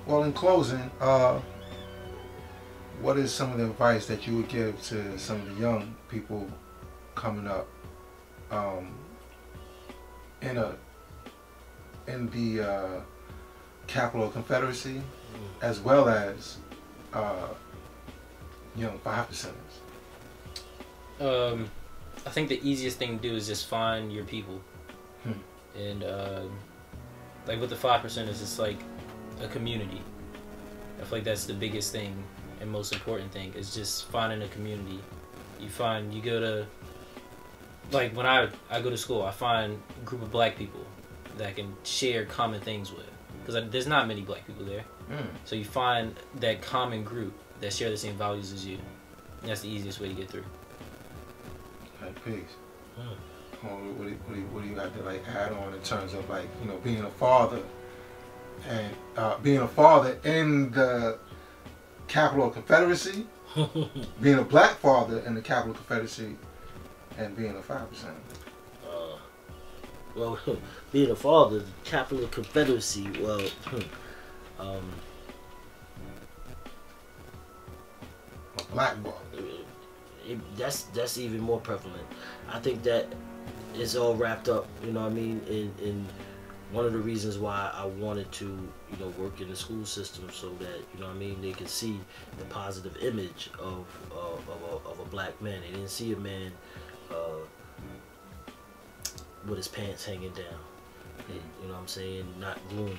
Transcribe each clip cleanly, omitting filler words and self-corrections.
Well, in closing, what is some of the advice that you would give to some of the young people coming up in the capital of Confederacy, as well as young 5%ers? I think the easiest thing to do is just find your people. And like with the 5%ers, it's like a community. I feel like that's the biggest thing and most important thing, is just finding a community. You go to, like when I go to school, I find a group of black people that I can share common things with, because there's not many black people there. So you find that common group that share the same values as you, and that's the easiest way to get through. Like, peace. What do you have to like add on in terms of, like, you know, being a father and being a father in the capital of Confederacy, being a black father in the capital of Confederacy, and being a 5%? Well, being a father, the capital of Confederacy, well, A black father. That's even more prevalent. I think that it's all wrapped up, you know what I mean, in one of the reasons why I wanted to, you know, work in the school system, so that, you know what I mean, they could see the positive image of a black man. They didn't see a man with his pants hanging down, you know what I'm saying, not gloomy.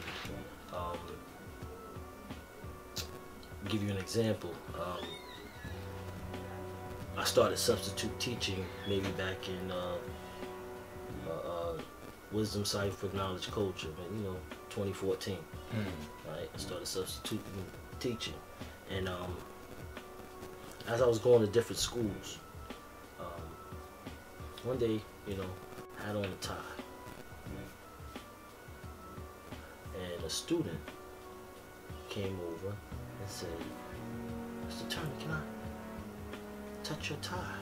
Give you an example. I started substitute teaching maybe back in Wisdom, Cipher, Knowledge, Culture, you know, 2014. Right, I started substitute teaching, and as I was going to different schools, one day, you know, I had on a tie, and a student came over and said, "Mr. Turner, can I touch your tie?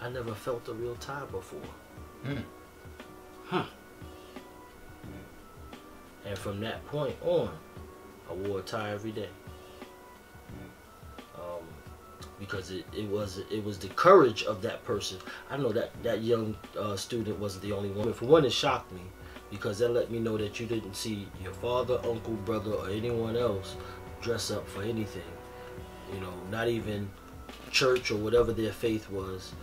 I never felt a real tie before." And from that point on, I wore a tie every day, because it was the courage of that person. I know that young student wasn't the only one. For one, it shocked me, because that let me know that you didn't see your father, uncle, brother, or anyone else dress up for anything. You know, not even church or whatever their faith was,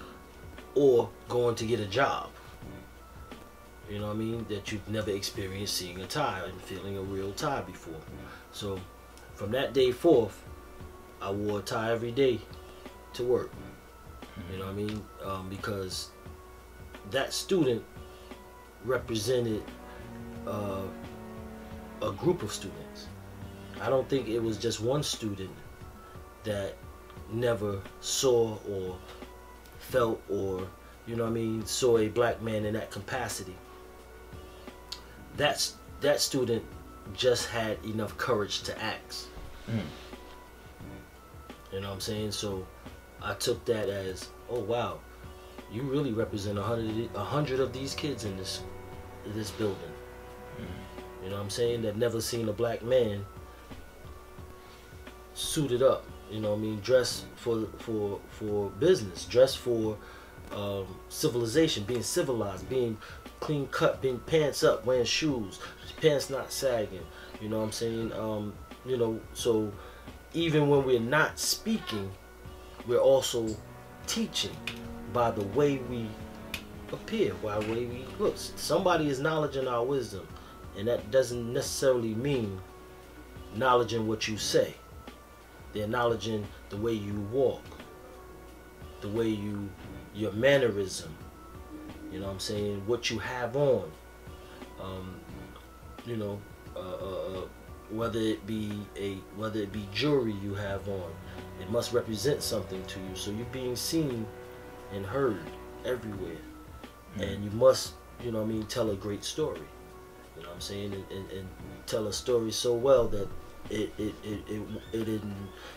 or going to get a job. You know what I mean? That you've never experienced seeing a tie and feeling a real tie before. So from that day forth, I wore a tie every day to work. You know what I mean? Because that student represented a group of students. I don't think it was just one student that never saw or felt, or, you know what I mean, saw a black man in that capacity. That student just had enough courage to ask. You know what I'm saying? So I took that as, oh wow, you really represent 100 of these kids in this building. You know what I'm saying? That never seen a black man suited up. You know what I mean? Dressed for business, dressed for civilization, being civilized, being clean cut, being pants up, wearing shoes, pants not sagging. You know what I'm saying? You know, so even when we're not speaking, we're also teaching by the way we appear, by the way we look. Somebody is acknowledging our wisdom, and that doesn't necessarily mean acknowledging what you say. They're acknowledging the way you walk, the way your mannerism, you know what I'm saying, what you have on, you know, whether it be jewelry you have on, it must represent something to you. So you're being seen and heard everywhere, and you must, you know what I mean, tell a great story, you know what I'm saying, and tell a story so well that it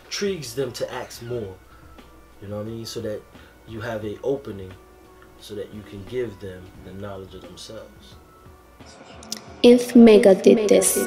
intrigues them to ask more, you know what I mean, so that you have an opening, so that you can give them the knowledge of themselves. If Mecca did this.